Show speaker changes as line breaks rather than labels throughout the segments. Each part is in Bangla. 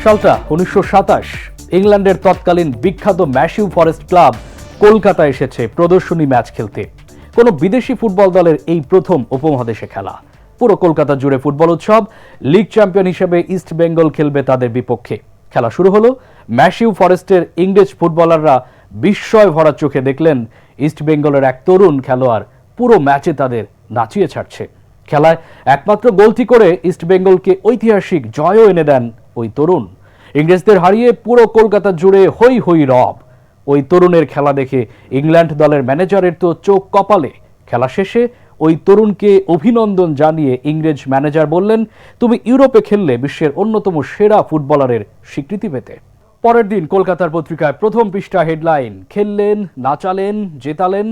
সালটা 1927। ইংল্যান্ডের তৎকালীন বিখ্যাত ম্যাশিউ ফরেস্ট ক্লাব কলকাতা এসেছে প্রদর্শনী ম্যাচ খেলতে। কোনো বিদেশি ফুটবল দলের এই প্রথম উপমহাদেশে খেলা। পুরো কলকাতা জুড়ে ফুটবল উৎসব। লিগ চ্যাম্পিয়ন হিসেবে ইস্ট বেঙ্গল খেলবে তাদের বিপক্ষে। খেলা শুরু হলো। ম্যাশিউ ফরেস্টের ইংরেজ ফুটবলাররা বিস্ময় ভরা চোখে দেখলেন ইস্ট বেঙ্গলের এক তরুণ খেলোয়াড় পুরো ম্যাচে তাদের নাচিয়ে ছাড়ছে। খেলায় একমাত্র গোলটি করে ইস্ট বেঙ্গলকে ঐতিহাসিক জয়ও এনে দেন ওই তরুণ। ইংরেজদের হারিয়ে পুরো কলকাতা জুড়ে হই হই রব। ওই তরুণের খেলা দেখে ইংল্যান্ড দলের ম্যানেজারের তো চোখ কপালে। খেলা শেষে ওই তরুণকে অভিনন্দন জানিয়ে ইংরেজ ম্যানেজার বললেন, তুমি ইউরোপে খেললে বিশ্বের অন্যতম সেরা ফুটবলারের স্বীকৃতি পেতে। পরের দিন কলকাতার পত্রিকায় প্রথম পৃষ্ঠা হেডলাইন, খেললেন, নাচালেন, জেতালেন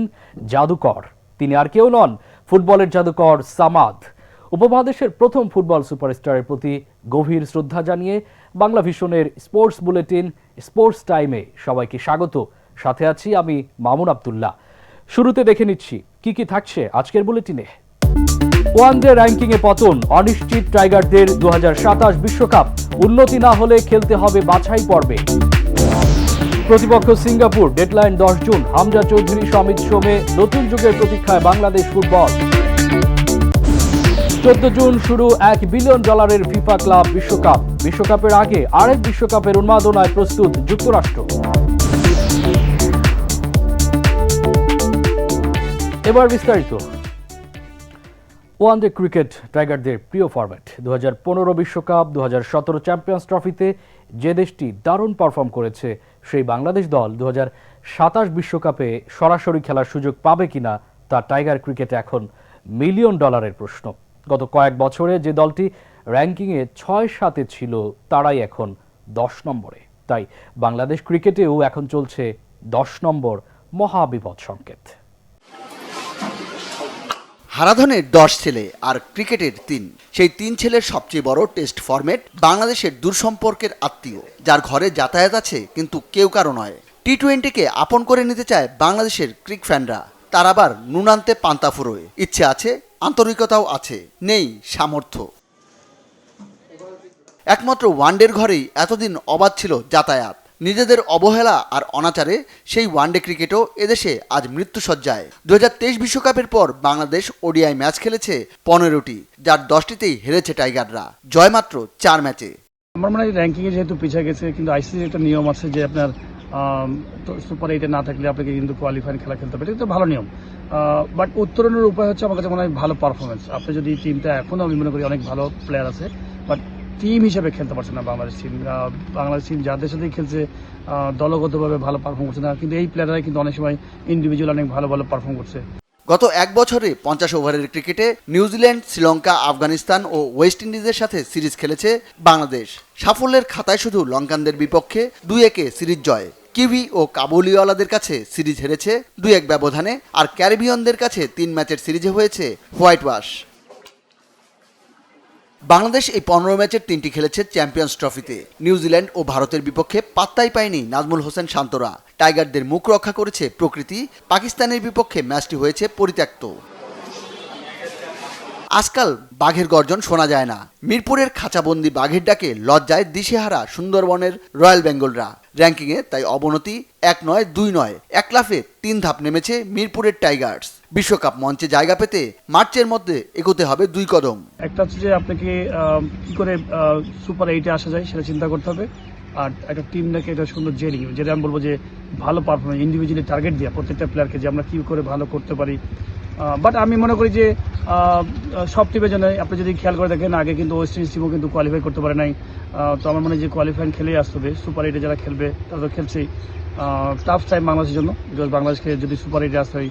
জাদুকর। তিনি আর কেউ নন, ফুটবলের জাদুকর সামাদ। উপমহাদেশের প্রথম ফুটবল সুপারস্টারের প্রতি গভীর শ্রদ্ধা জানিয়ে বাংলা ভিশনের স্পোর্টস বুলেটিন স্পোর্টস টাইমে সবাইকে স্বাগত। সাথে আছি আমি মামুন আব্দুল্লাহ। শুরুতে দেখে নিচ্ছি কি কি থাকছে আজকের বুলেটিনে। ওয়ানডে র্যাঙ্কিংয়ে পতন, অনিশ্চিত টাইগারদের 2027 বিশ্বকাপ। উন্নতি না হলে খেলতে হবে বাছাই পর্বে। প্রতিপক্ষ Singapore, deadline 10 June. Hamza Chowdhury, Shamit সোমে নতুন যুগের প্রতীক্ষায় বাংলাদেশ ফুটবল। 14 জুন শুরু $1 বিলিয়ন ফিফা ক্লাব বিশ্বকাপ। বিশ্বকাপের আগে আরেক বিশ্বকাপের উন্মাদনায় প্রস্তুত যুক্তরাষ্ট্র। এবার বিস্তারিত। ওয়ানডে ক্রিকেট টাইগারদের প্রিয় ফরম্যাট। 2015 বিশ্বকাপ, 2017 চ্যাম্পিয়ন্স ট্রফিতে যে দেশটি দারুণ পারফর্ম করেছে সেই বাংলাদেশ দল 2027 বিশ্বকাপে সরাসরি খেলার সুযোগ পাবে কিনা তা টাইগার ক্রিকেটে এখন $1 মিলিয়ন প্রশ্ন। গত কয়েক বছরে যে দলটি র্যাঙ্কিংয়ে 6-7-এ ছিল তারাই এখন 10 নম্বরে। তাই বাংলাদেশ ক্রিকেটেও এখন চলছে 10 নম্বর মহাবিপদ সংকেত।
হারাধনের 10 ছেলে আর ক্রিকেটের 3। সেই 3 ছেলের সবচেয়ে বড় টেস্ট ফরম্যাট বাংলাদেশের দূরসম্পর্কের আত্মীয়, যার ঘরে যাতায়াত আছে কিন্তু কেউ কারো নয়। টি-20কে আপন করে নিতে চায় বাংলাদেশের ক্রিক ফ্যানরা। তার আবার নুন আনতে পান্তা ফুরোয়। ইচ্ছে আছে, আন্তরিকতাও আছে, নেই সামর্থ্য। একমাত্র ওয়ানডের ঘরেই এতদিন অবাধ ছিল যাতায়াত। নিজেদের অবহেলা আর অনাচারে সেই ওয়ানডে ক্রিকেটও এদেশে আজ মৃত্যুসজ্জায়। 2023 বিশ্বকাপের পর বাংলাদেশ ওডিআই ম্যাচ খেলেছে 15টি, যার 10টিতেই হেরেছে টাইগাররা। জয় মাত্র 4 ম্যাচে।
আমার মনে হয় র্যাঙ্কিংয়ে যেহেতু পিছিয়ে গেছে, কিন্তু আইসিসির একটা নিয়ম আছে যে আপনার সুপার 8-এ না থাকলে আপনাকে কিন্তু কোয়ালিফাইং খেলা খেলতে হবে। এটা তো ভালো নিয়ম, বাট উত্তরণের উপায় হচ্ছে আমার কাছে মনে হয় ভালো পারফরমেন্স। আপনি যদি টিমটা এখনও আমি মনে করি অনেক ভালো প্লেয়ার আছে, বাট টিম হিসেবে খেলতে পারছে না বাংলাদেশ টিম। বাংলাদেশ টিম যাদের সাথেই খেলছে দলগতভাবে ভালো পারফর্ম করছে না, কিন্তু এই প্লেয়াররাই কিন্তু অনেক সময় ইন্ডিভিজুয়াল অনেক ভালো ভালো পারফর্ম করছে।
গত এক বছরে 50 ওভারের ক্রিকেটে নিউজিল্যান্ড, শ্রীলঙ্কা, আফগানিস্তান ও ওয়েস্ট ইন্ডিজের সাথে সিরিজ খেলেছে বাংলাদেশ। সাফল্যের খাতায় শুধু লঙ্কানদের বিপক্ষে 2-1-এ সিরিজ জয়। কিউই ও কাবুলিওয়ালাদের কাছে সিরিজ হেরেছে 2-1 ব্যবধানে, আর ক্যারিবিয়ানদের কাছে 3 ম্যাচের সিরিজে হয়েছে হোয়াইট ওয়াশ। বাংলাদেশ এই 15 ম্যাচের 3টি খেলেছে চ্যাম্পিয়ন্স ট্রফিতে। নিউজিল্যান্ড ও ভারতের বিপক্ষে পাত্তাই পায়নি নাজমুল হোসেন শান্তরা। টাইগারদের মুখ রক্ষা করেছে প্রকৃতি। পাকিস্তানের বিপক্ষে ম্যাচটি হয়েছে পরিত্যক্ত। আজকাল বাঘের গর্জন শোনা যায় না। মিরপুরের খাঁচাবন্দি বাঘের ডাকে লজ্জায় দিশেহারা সুন্দরবনের রয়্যাল বেঙ্গলরা। র্যাঙ্কিংয়ে তাই অবনতি 1 নয় 2 নয়, 1 লাফে 3 ধাপ নেমেছে মিরপুরের টাইগার্স। বিশ্বকাপ মঞ্চে জায়গা পেতে মার্চের মধ্যে এগোতে হবে 2 কদম।
একটা হচ্ছে যে আপনাকে কি করে সুপার 8-এ আসা যায় সেটা চিন্তা করতে হবে। আর একটা টিমটাকে একটা সুন্দর জেলিং, যেটা আমি বলবো যে ভালো পারফরমেন্স, ইন্ডিভিজুয়ালি টার্গেট দেওয়া প্রত্যেকটা প্লেয়ারকে যে আমরা কি করে ভালো করতে পারি। বাট আমি মনে করি যে সব টিমের জন্য আপনি যদি খেয়াল করে দেখেন, আগে কিন্তু ওয়েস্ট ইন্ডিজ টিমও কিন্তু কোয়ালিফাই করতে পারে নাই। তো আমার মনে হয় যে কোয়ালিফাইং খেলেই আসতে হবে। সুপার 8-এ যারা খেলবে তারা তো খেলছেই। টাফ টাইম বাংলাদেশের জন্য, বিকজ বাংলাদেশকে যদি সুপার 8-এ আসতে হয়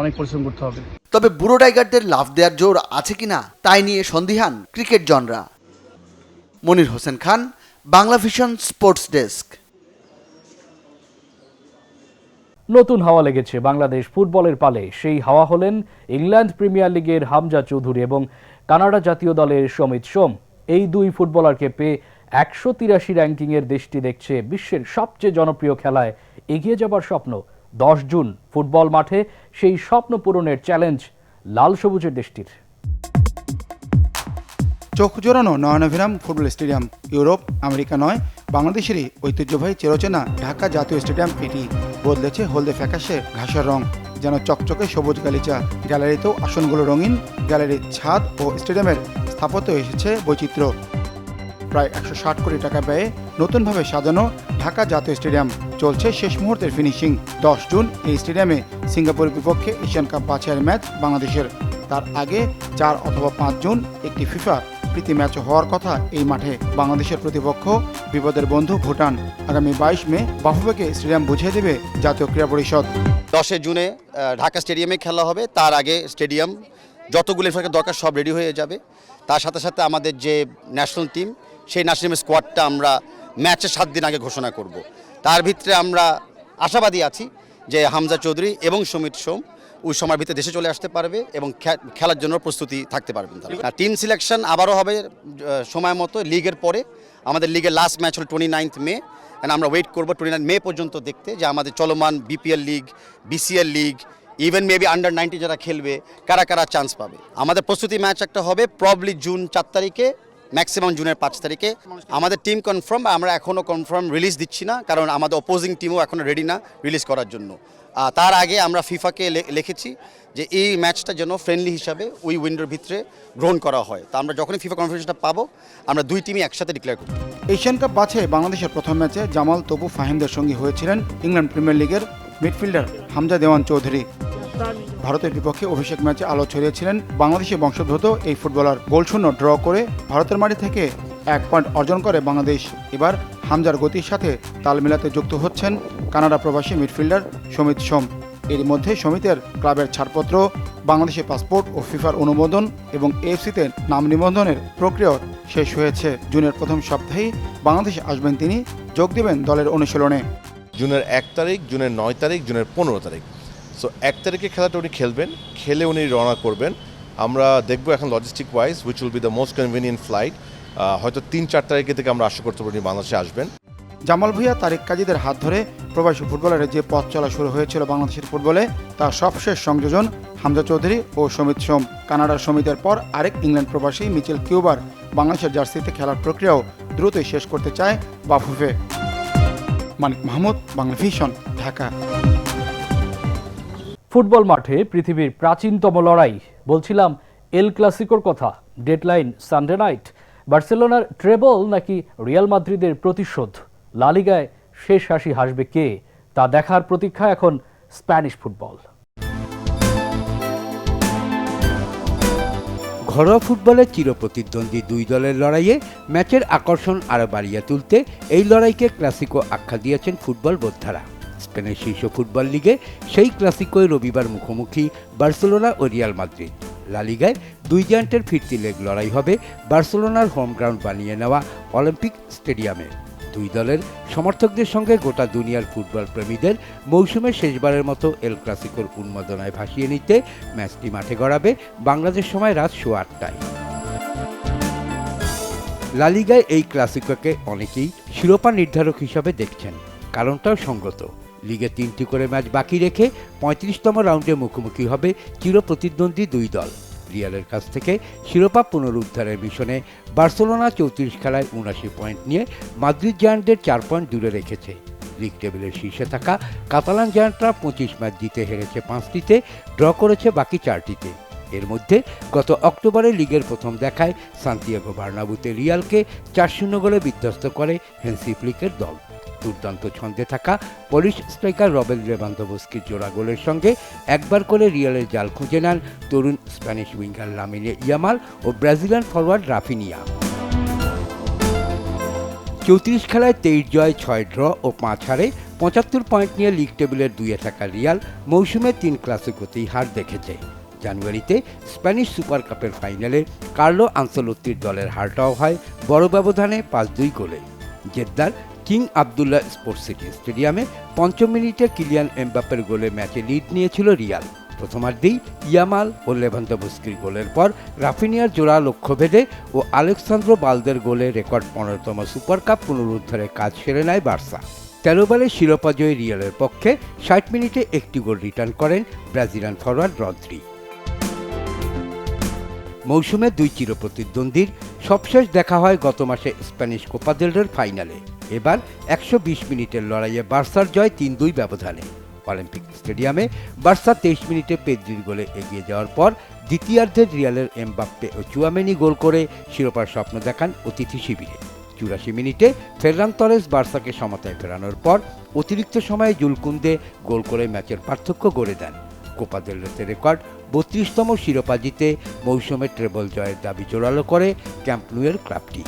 অনেক পরিশ্রম করতে হবে।
তবে বুড়ো টাইগারদের লাফ দেওয়ার জোর আছে কিনা তাই নিয়ে সন্দিহান ক্রিকেট জনরা। মনির Hossain Khan, Bangla Vision sports desk.
নতুন হাওয়া লেগেছে বাংলাদেশ ফুটবলের পালে। সেই হাওয়া হলেন ইংল্যান্ড প্রিমিয়ার লিগের হামজা চৌধুরী এবং কানাডা জাতীয় দলের সমিত সোম। এই 2 ফুটবলারকে পেয়ে 183 র্যাঙ্কিংয়ের দেশটি দেখছে বিশ্বের সবচেয়ে জনপ্রিয় খেলায় এগিয়ে যাবার স্বপ্ন। 10 জুন ফুটবল মাঠে সেই স্বপ্ন পূরণের চ্যালেঞ্জ লাল সবুজের দেশটির।
চোখ জোড়ানো নয়নাভিরাম ফুটবল স্টেডিয়াম। ইউরোপ, আমেরিকা নয়, বাংলাদেশেরই ঐতিহ্যবাহী চিরচেনা ঢাকা জাতীয় স্টেডিয়াম এটি বদলেছে হলদে ফ্যাকাশে ঘাসের রং, যেন চকচকে সবুজ গালিচা। গ্যালারিতেও আসনগুলো রঙিন, গ্যালারির ছাদ ও স্টেডিয়ামের স্থাপত্য এসেছে বৈচিত্র্য। প্রায় 160 কোটি টাকা ব্যয়ে নতুনভাবে সাজানো ঢাকা জাতীয় স্টেডিয়াম চলছে শেষ মুহূর্তের ফিনিশিং। 10 জুন এই স্টেডিয়ামে সিঙ্গাপুরের বিপক্ষে এশিয়ান কাপ বাছাইয়ের ম্যাচ বাংলাদেশের। তার আগে 4 অথবা 5 জুন একটি ফিফা প্রীতি ম্যাচ হওয়ার কথা এই মাঠে। বাংলাদেশের প্রতিপক্ষ বিপদের বন্ধু ভুটান। আগামী 22 মে বাফুফেকে স্টেডিয়াম বুঝিয়ে দেবে জাতীয় ক্রীড়া পরিষদ।
10 জুনে ঢাকা স্টেডিয়ামে খেলা হবে। তার আগে স্টেডিয়াম যতগুলো দরকার সব রেডি হয়ে যাবে। তার সাথে সাথে আমাদের যে ন্যাশনাল টিম, সেই ন্যাশনাল টিমের স্কোয়াডটা আমরা ম্যাচের 7 দিন আগে ঘোষণা করব। তার ভিতরে আমরা আশাবাদী আছি যে হামজা চৌধুরী এবং সমিত সোম ওই সময়ের ভিতরে দেশে চলে আসতে পারবে এবং খেলার জন্য প্রস্তুতি থাকতে পারবেন। টিম সিলেকশন আবারও হবে সময় মতো লিগের পরে। আমাদের লিগের লাস্ট ম্যাচ হল 29 মে। আমরা ওয়েট করবো 29 মে পর্যন্ত দেখতে যে আমাদের চলমান BPL league, BCL league, even maybe under nineteen যারা খেলবে কারা কারা চান্স পাবে। আমাদের প্রস্তুতি ম্যাচ একটা হবে প্রবলি জুন 4 তারিখে, ম্যাক্সিমাম জুনের 5 তারিখে। আমাদের টিম কনফার্ম, আমরা এখনও কনফার্ম রিলিজ দিচ্ছি না, কারণ আমাদের অপোজিং টিমও এখনও রেডি না রিলিজ করার জন্য। তার আগে আমরা ফিফাকে লিখেছি যে এই ম্যাচটা যেন ফ্রেন্ডলি হিসাবে ওই উইন্ডোর ভিতরে গ্রহণ করা হয়। তা আমরা যখনই ফিফা কনফারেন্সটা পাবো আমরা দুই টিমই একসাথে ডিক্লেয়ার করব।
এশিয়ান কাপ বাছাইয়ে বাংলাদেশের প্রথম ম্যাচে জামাল, তপু, ফাহিমদের সঙ্গী হয়েছিলেন ইংল্যান্ড প্রিমিয়ার লিগের মিডফিল্ডার হামজা দেওয়ান চৌধুরী। ভারতের বিপক্ষে অভিষেক ম্যাচে আলো ছড়িয়েছিলেন বাংলাদেশি বংশোদ্ভূত এই ফুটবলার। গোলশূন্য ড্র করে ভারতের মাটি থেকে 1 পয়েন্ট অর্জন করে বাংলাদেশ। এবার হামজার গতির সাথে তাল মিলাতে যুক্ত হচ্ছেন কানাডা প্রবাসী মিডফিল্ডার সমিত সোম। এর মধ্যে সমিতের ক্লাবের ছাড়পত্র, বাংলাদেশের পাসপোর্ট ও ফিফার অনুমোদন এবং এএফসিতে নাম নিবন্ধনের প্রক্রিয়া শেষ হয়েছে। জুনের প্রথম সপ্তাহেই বাংলাদেশে আসবেন তিনি, যোগ দেবেন দলের অনুশীলনে।
জুনের 1 তারিখ, জুনের 9 তারিখ, জুনের 15 তারিখ। সো 1 তারিখে খেলাটা উনি খেলবেন, খেলে উনি রওনা করবেন। আমরা দেখবো এখন logistic wise which will be the most convenient flight. হয়তো 3-4 তারিখে থেকে আমরা আশা করতে পারি বাংলাদেশে আসবেন।
জামাল ভুঁইয়া, তারেক কাজীদের হাত ধরে প্রবাসী ফুটবলারের যে পথ চলা শুরু হয়েছিল বাংলাদেশের ফুটবলে, তার সবশেষ সংযোজন হামজা চৌধুরী ও সমিত সোম। কানাডার সমিতের পর আরেক ইংল্যান্ড প্রবাসী মিচেল কিউবার বাংলাদেশের জার্সিতে খেলার প্রক্রিয়াও দ্রুতই শেষ করতে চায় বাফুফে। মানিক মাহমুদ, বাংলা ভিশন, ঢাকা।
ফুটবল মাঠে পৃথিবীর প্রাচীনতম লড়াই, বলছিলাম এল ক্লাসিকোর কথা। Deadline Sunday night. বার্সেলোনার ট্রেবল নাকি রিয়াল মাদ্রিদের প্রতিশোধ? লা লিগায় শেষ হাসি হাসবে কে, তা দেখার প্রতীক্ষা এখন স্প্যানিশ ফুটবল।
ঘরোয়া ফুটবলের চিরপ্রতিদ্বন্দ্বী দুই দলের লড়াইয়ে ম্যাচের আকর্ষণ আরও বাড়িয়ে তুলতে এই লড়াইকে ক্লাসিকো আখ্যা দিয়েছেন ফুটবল বোদ্ধারা। স্পেনের শীর্ষ ফুটবল লিগে সেই ক্লাসিকোয় রবিবার মুখোমুখি বার্সেলোনা ও রিয়াল মাদ্রিদ। লা লিগায় দুই জায়ান্টের ফিরতি লেগ লড়াই হবে বার্সেলোনার হোম গ্রাউন্ড বানিয়ে নেওয়া অলিম্পিক স্টেডিয়ামে। দুই দলের সমর্থকদের সঙ্গে গোটা দুনিয়ার ফুটবল প্রেমীদের মৌসুমের শেষবারের মতো এল ক্লাসিকোর উন্মাদনায় ভাসিয়ে নিতে ম্যাচটি মাঠে গড়াবে বাংলাদেশ সময় রাত 8:30টায়। লা লিগায় এই ক্লাসিকোকে অনেকেই শিরোপা নির্ধারক হিসাবে দেখছেন। কারণটাও সঙ্গত। লিগে 3টি করে ম্যাচ বাকি রেখে 35তম রাউন্ডে মুখোমুখি হবে চিরপ্রতিদ্বন্দ্বী দুই দল। রিয়ালের কাছ থেকে শিরোপা পুনরুদ্ধারের মিশনে বার্সেলোনা 34 খেলায় 79 পয়েন্ট নিয়ে মাদ্রিদ জায়ান্টদের 4 পয়েন্ট দূরে রেখেছে। লিগ টেবিলের শীর্ষে থাকা কাতালান জায়ান্টরা 25 ম্যাচ জিতে হেরেছে 5টিতে, ড্র করেছে বাকি 4টিতে। এর মধ্যে গত অক্টোবরে লিগের প্রথম দেখায় সান্তিয়াগো বার্নাবুতে রিয়ালকে 4-0 গোলে বিধ্বস্ত করে হেন্সি ফ্লিকের দল। দুর্দান্ত ছন্দে থাকা পোলিশ স্ট্রাইকার রবেল লেভানদোভস্কির জোড়া গোলের সঙ্গে একবার করে রিয়ালের জাল খুঁজে নেন তরুণ স্প্যানিশ উইঙ্গার লামিনে ইয়ামাল ও ব্রাজিলিয়ান ফরওয়ার্ড রাফিনিয়া। 34 খেলায় 23 জয়, 6 ড্র ও 5 হারে 75 পয়েন্ট নিয়ে লিগ টেবিলের 2-এ থাকা রিয়াল মৌসুমে 3 ক্লাসিকোতেই হার দেখেছে। জানুয়ারিতে স্প্যানিশ সুপার কাপের ফাইনালে কার্লো আনসেলোত্তির দলের হারটাও হয় বড় ব্যবধানে 5-2 গোলে। জেদ্দার কিং আবদুল্লাহ স্পোর্টস সিটি স্টেডিয়ামে 5 মিনিটে কিলিয়ান এমবাপ্পের গোলে ম্যাচে লিড নিয়েছিল রিয়াল। প্রথমার্ধেই ইয়ামাল ও লেভানদোভস্কির গোলের পর রাফিনিয়ার জোড়া লক্ষ্যভেদে ও আলেক্সান্দ্রো বালদের গোলে রেকর্ড 15তম সুপার কাপ পুনরুদ্ধারের কাজ সেরে নেয় বার্সা। 13 বারের শিরোপাজয়ী রিয়ালের পক্ষে 60 মিনিটে একটি গোল রিটার্ন করেন ব্রাজিলিয়ান ফরওয়ার্ড রদ্রি। মৌসুমে দুই চিরপ্রতিদ্বন্দ্বীর সবশেষ দেখা হয় গত মাসে স্প্যানিশ কোপা দেল রের ফাইনালে। এবার 120 মিনিটের লড়াইয়ে বার্সার জয় 3-2 ব্যবধানে। অলিম্পিক স্টেডিয়ামে বার্সা 23 মিনিটে পেদ্রির গোলে এগিয়ে যাওয়ার পর দ্বিতীয়ার্ধে রিয়ালের এমবাপ্পে ও চুয়ামেনি গোল করে শিরোপার স্বপ্ন দেখান অতিথি শিবিরে। 84 মিনিটে ফেররান তরেস বার্সাকে সমতায় ফেরানোর পর অতিরিক্ত সময়ে জুলকুন্দে গোল করে ম্যাচের পার্থক্য গড়ে দেন। কোপা দেল রেতে রেকর্ড 32তম শিরোপা জিতে মৌসুমে ট্রেবল জয়ের দাবি জোরালো করে ক্যাম্প নুয়ের ক্লাবটি।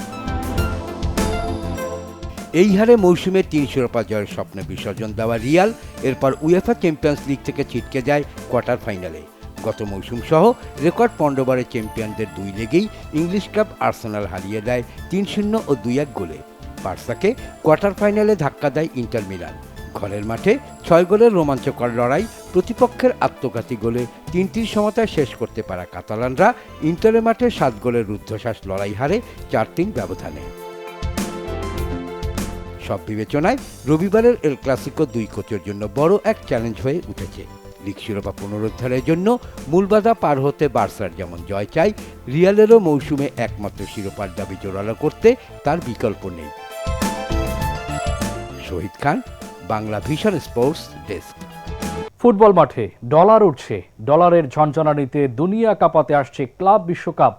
এই হারে মৌসুমে 3 শিরোপা জয়ের স্বপ্নে বিসর্জন দেওয়া রিয়াল এরপর উয়েফা চ্যাম্পিয়ন্স লিগ থেকে ছিটকে যায় কোয়ার্টার ফাইনালে। গত মৌসুম সহ রেকর্ড 15 বারের চ্যাম্পিয়নদের 2 লেগেই ইংলিশ ক্লাব আর্সেনাল হারিয়ে দেয় 3-0 ও 2-1 গোলে। বার্সাকে কোয়ার্টার ফাইনালে ধাক্কা দেয় ইন্টার মিলান। ঘরের মাঠে 6 গোলের রোমাঞ্চকর লড়াই, প্রতিপক্ষের আত্মঘাতী গোলে 3-3 সমতায় শেষ করতে পারা কাতালানরা ইন্টারের মাঠে 7 গোলের রুদ্ধশ্বাস লড়াই হারে 4-3 ব্যবধানে। সব বিবেচনায় রবিবারের এল ক্লাসিকো 2 কোচের জন্য বড় এক চ্যালেঞ্জ হয়ে উঠেছে। লিগ শিরোপা পুনরুদ্ধারের জন্য মূল বাধা পার হতে বার্সার যেমন জয় চাই, রিয়ালেরও মৌসুমে একমাত্র শিরোপার দাবি জোরালো করতে তার বিকল্প নেই। Shahid Khan, Bangla Vision sports desk.
Football মাঠে ডলার উঠছে, ডলারের ঝনঝনানিতে দুনিয়া কাঁপাতে আসছে ক্লাব বিশ্বকাপ।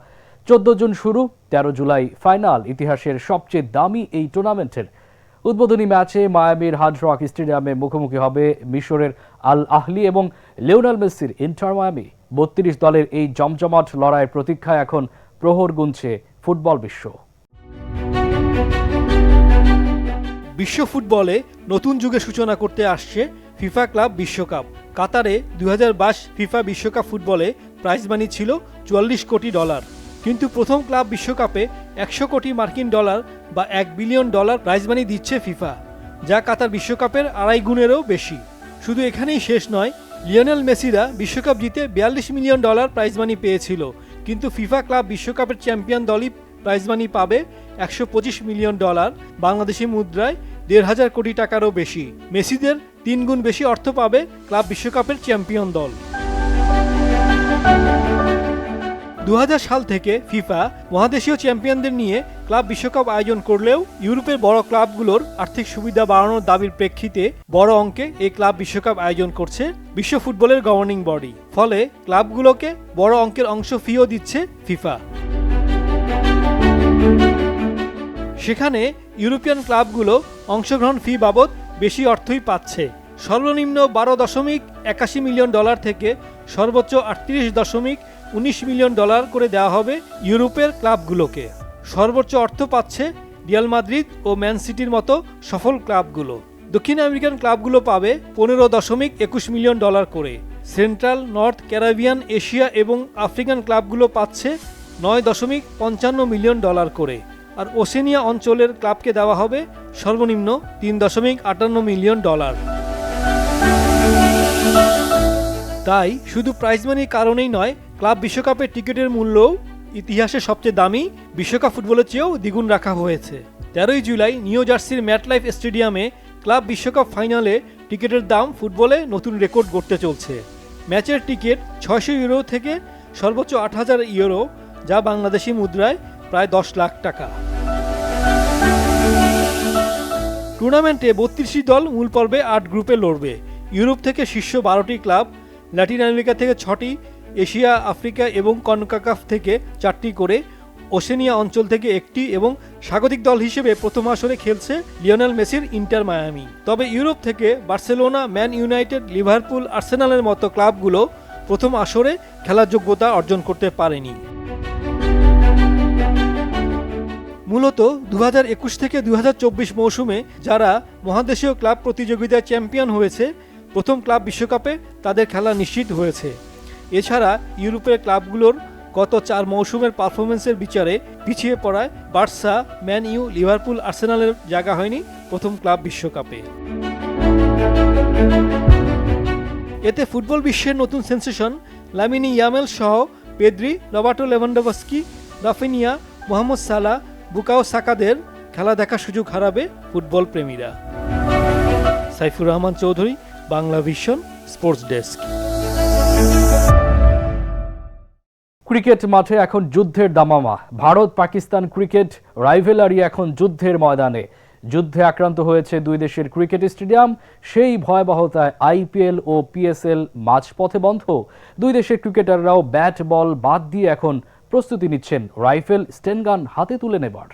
14 জুন শুরু, 13 জুলাই ফাইনাল। ইতিহাসের সবচেয়ে দামি এই টুর্নামেন্টের উদ্বোধনী ম্যাচে মায়ামির হার্ড রক স্টেডিয়ামে মুখোমুখি হবে মিশরের আল আহলি এবং লিওনেল মেসির ইন্টার মায়ামি। 32 দলের এই জমজমাট লড়াইয়ের প্রতীক্ষায় এখন প্রহর গুনছে ফুটবল বিশ্ব।
বিশ্ব ফুটবলে নতুন যুগের সূচনা করতে আসছে ফিফা ক্লাব বিশ্বকাপ। কাতারে 2022 ফিফা বিশ্বকাপ ফুটবলে প্রাইজ মানি ছিল $44 কোটি। কিন্তু প্রথম ক্লাব বিশ্বকাপে 100 কোটি মার্কিন ডলার বা $1 বিলিয়ন প্রাইজ মানি দিচ্ছে ফিফা, যা কাতার বিশ্বকাপের 2.5 গুণেরও বেশি। শুধু এখানেই শেষ নয়, লিওনেল মেসিরা বিশ্বকাপ জিতে $42 মিলিয়ন প্রাইজ মানি পেয়েছিল, কিন্তু ফিফা ক্লাব বিশ্বকাপের চ্যাম্পিয়ন দলই প্রাইজ মানি পাবে $125 মিলিয়ন, বাংলাদেশি মুদ্রায় 1,500 কোটি টাকারও বেশি। মেসিদের 3 গুণ বেশি অর্থ পাবে ক্লাব বিশ্বকাপের চ্যাম্পিয়ন দল। 2000 সাল থেকে ফিফা মহাদেশীয় চ্যাম্পিয়নদের নিয়ে ক্লাব বিশ্বকাপ আয়োজন করলেও ইউরোপের বড় ক্লাবগুলোর আর্থিক সুবিধা বাড়ানোর দাবির প্রেক্ষিতে বড় অঙ্কে এই ক্লাব বিশ্বকাপ আয়োজন করছে বিশ্ব ফুটবলের গভর্নিং বডি। ফলে ক্লাবগুলোকে বড় অঙ্কের অংশ ফিও দিচ্ছে ফিফা। সেখানে ইউরোপিয়ান ক্লাবগুলো অংশগ্রহণ ফি বাবদ বেশি অর্থই পাচ্ছে। সর্বনিম্ন $12.81 মিলিয়ন থেকে সর্বোচ্চ $38.19 মিলিয়ন করে দেওয়া হবে ইউরোপের ক্লাবগুলোকে। সর্বোচ্চ অর্থ পাচ্ছে রিয়াল মাদ্রিদ ও ম্যান সিটির মতো সফল ক্লাবগুলো। দক্ষিণ আমেরিকান ক্লাবগুলো পাবে $15.21 মিলিয়ন করে। সেন্ট্রাল, নর্থ, ক্যারিবিয়ান, এশিয়া এবং আফ্রিকান ক্লাবগুলো পাচ্ছে $9.55 মিলিয়ন করে। আর ওশেনিয়া অঞ্চলের ক্লাবকে দেওয়া হবে সর্বনিম্ন $3.58 মিলিয়ন। তাই শুধু প্রাইজ মানির কারণেই নয়, ক্লাব বিশ্বকাপের টিকিটের মূল্যও ইতিহাসে সবচেয়ে দামি বিশ্বকাপ ফুটবলের চেয়েও দ্বিগুণ রাখা হয়েছে। 13 জুলাই নিউ জার্সির ম্যাটলাইফ স্টেডিয়ামে ক্লাব বিশ্বকাপ ফাইনালে টিকিটের দাম ফুটবলে নতুন রেকর্ড গড়তে চলছে। ম্যাচের টিকিট €600 থেকে সর্বোচ্চ €8,000, যা বাংলাদেশি মুদ্রায় প্রায় 10 লাখ টাকা। টুর্নামেন্টে 32টি দল মূল পর্বে 8 গ্রুপে লড়বে। ইউরোপ থেকে শীর্ষ 12টি ক্লাব, ল্যাটিন আমেরিকা থেকে 6টি, এশিয়া, আফ্রিকা এবং কনকাকাফ থেকে 4টি করে, ওশেনিয়া অঞ্চল থেকে 1টি এবং স্বাগতিক দল হিসেবে প্রথম আসরে খেলছে লিওনেল মেসির ইন্টার মায়ামি। তবে ইউরোপ থেকে বার্সেলোনা, ম্যান ইউনাইটেড, লিভারপুল, আর্সেনালের মতো ক্লাবগুলো প্রথম আসরে খেলার যোগ্যতা অর্জন করতে পারেনি। মূলত 2021 থেকে 2024 মৌসুমে যারা মহাদেশীয় ক্লাব প্রতিযোগিতায় চ্যাম্পিয়ন হয়েছে, প্রথম ক্লাব বিশ্বকাপে তাদের খেলা নিশ্চিত হয়েছে। এছাড়া ইউরোপের ক্লাবগুলোর গত 4 মৌসুমের পারফরমেন্সের বিচারে পিছিয়ে পড়ায় বার্সা, ম্যান ইউ, লিভারপুল, আর্সেনালের জায়গা হয়নি প্রথম ক্লাব বিশ্বকাপে। এতে ফুটবল বিশ্বের নতুন সেন্সেশন লামিন ইয়ামাল সহ Pedri, Roberto Lewandowski, Raphinha, Mohamed Salah, Bukayo সাকাদের খেলা দেখার সুযোগ হারাবে ফুটবল প্রেমীরা। Saifur Rahman Chowdhury, Bangla Vision sports desk.
Cricket মাঠে এখন যুদ্ধের দামামা। ভারত পাকিস্তান ক্রিকেট রাইভেলারি এখন যুদ্ধের ময়দানে। যুদ্ধে আক্রান্ত হয়েছে দুই দেশের ক্রিকেট স্টেডিয়াম। সেই ভয়াবহতায় আইপিএল ও পিএসএল মাঝপথে বন্ধ। দুই দেশের ক্রিকেটাররাও ব্যাট বল বাদ দিয়ে এখন প্রস্তুতি নিচ্ছেন রাইফেল স্টেনগান হাতে তুলে নেবার।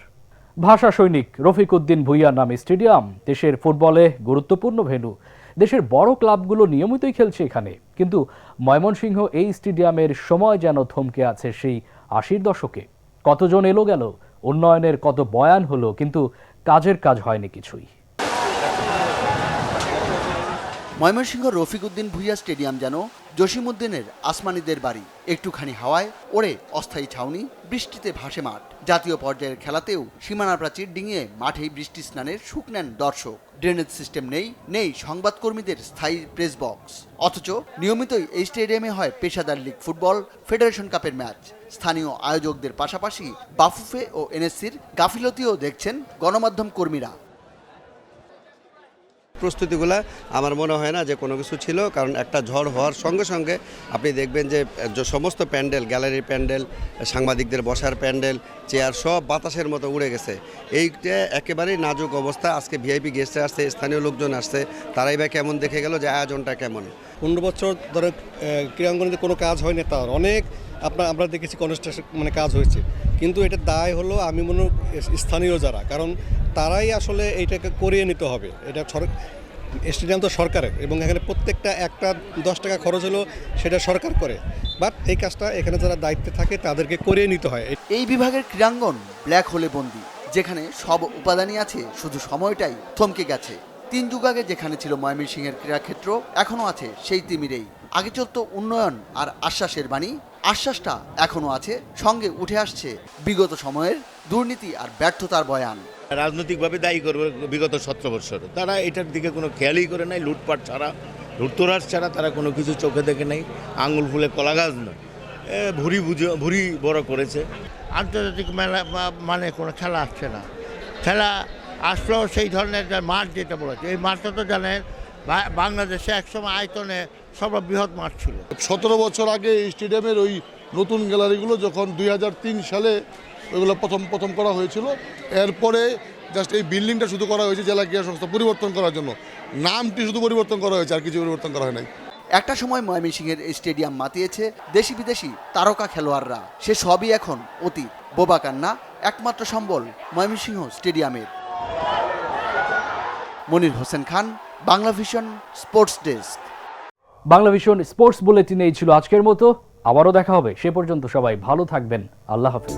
ভাষা সৈনিক রফিক উদ্দিন ভুঁইয়ার নামে স্টেডিয়াম দেশের ফুটবলে গুরুত্বপূর্ণ ভেন্যু। দেশের বড় ক্লাবগুলো নিয়মিতই খেলছে এখানে, কিন্তু ময়মনসিংহ এই স্টেডিয়ামের সময় যেন থমকে আছে সেই ৮০-র দশকে। কতজন এলো গেল, উন্নয়নের কত বয়ান হলো, কিন্তু কাজের কাজ হয়নি কিছুই।
ময়মনসিংহ রফিক উদ্দিন ভুঁইয়া স্টেডিয়াম যেন জসিমউদ্দিনের আসমানিদের বাড়ি। একটুখানি হাওয়ায় ওড়ে অস্থায়ী ছাউনি, বৃষ্টিতে ভাসে মাঠ। জাতীয় পর্যায়ের খেলাতেও সীমানা প্রাচীর ডিঙিয়ে মাঠেই বৃষ্টি স্নানের সুখ নেন দর্শক। ড্রেনেজ সিস্টেম নেই সংবাদকর্মীদের স্থায়ী প্রেস বক্স। অথচ নিয়মিতই এই স্টেডিয়ামে হয় পেশাদার লীগ ফুটবল, ফেডারেশন কাপের ম্যাচ। স্থানীয় আয়োজকদের পাশাপাশি বাফুফে ও এনএসসির গাফিলতিও দেখছেন গণমাধ্যম কর্মীরা।
প্রস্তুতিগুলো আমার মনে হয় না যে কোনো কিছু ছিল, কারণ একটা ঝড় হওয়ার সঙ্গে সঙ্গে আপনি দেখবেন যে সমস্ত প্যান্ডেল, গ্যালারির প্যান্ডেল, সাংবাদিকদের বসার প্যান্ডেল, চেয়ার সব বাতাসের মতো উড়ে গেছে। এইটা একেবারেই নাজুক অবস্থা। আজকে ভিআইপি গেস্টে আসছে, স্থানীয় লোকজন আসছে, তারাই বা কেমন দেখে গেল যে আয়োজনটা কেমন।
15 বছর ধরে ক্রীড়াঙ্গনে কোনো কাজ হয়নি, তার অনেক আমরা দেখেছি কনস্ট্রাকশন কাজ হয়েছে, কিন্তু এটার দায় হলো আমি মনে স্থানীয় যারা, কারণ তারাই আসলে এইটাকে করিয়ে নিতে হবে। এটা স্টেডিয়াম তো সরকারের, এবং এখানে প্রত্যেকটা একটা 10 টাকা খরচ হলো সেটা সরকার করে, বাট এই কাজটা এখানে যারা দায়িত্বে থাকে তাদেরকে করিয়ে নিতে হয়।
এই বিভাগের ক্রীড়াঙ্গন ব্ল্যাক হোলে বন্দী, যেখানে সব উপাদানই আছে, শুধু সময়টাই থমকে গেছে। 3 যুগ আগে যেখানে ছিল ময়মনসিংহের ক্রীড়াক্ষেত্র, এখনও আছে সেই তিমিরেই। আগে চলত উন্নয়ন আর আশ্বাসের বাণী, আশ্বাসটা এখনও আছে, সঙ্গে উঠে আসছে বিগত সময়ের দুর্নীতি আর ব্যর্থতার বয়ান।
রাজনৈতিকভাবে দায়ী করবে বিগত 17 বছর, তারা এটার দিকে কোনো খেয়ালই করে নাই। লুটপাট ছাড়া, লুটতরাজ ছাড়া তারা কোনো কিছু চোখে দেখে নাই। আঙুল ফুলে কলা গাছ নয়, ভুরি বড় করেছে।
আন্তর্জাতিক মেলা মানে কোনো খেলা আসছে না, খেলা আসলেও সেই ধরনের মাঠ যেটা বলেছে, এই মাঠটা তো জানেন বাংলাদেশে একসময় আয়তনে সর্ববৃহৎ মাঠ ছিল।
17 বছর আগে এই স্টেডিয়ামের ওই নতুন গ্যালারিগুলো যখন 2003 সালে ওইগুলো প্রথম করা হয়েছিল, এরপরে জাস্ট এই বিল্ডিংটা শুধু করা হয়েছে জেলা ক্রীড়া সংস্থা পরিবর্তন করার জন্য, নামটি শুধু পরিবর্তন করা হয়েছে, আর কিছু পরিবর্তন করা হয় নাই।
একটা সময় ময়মনসিংহের এই স্টেডিয়াম মাতিয়েছে দেশি বিদেশি তারকা খেলোয়াড়রা, সে সবই এখন অতীত। বোবা কান্না একমাত্র সম্বল ময়মনসিংহ স্টেডিয়ামের। Monir Hossain Khan, Bangla Vision sports desk.
Bangla Vision sports বুলেটিনে এই ছিল আজকের মতো। আবারও দেখা হবে, সে পর্যন্ত সবাই ভালো থাকবেন। আল্লাহ হাফেজ।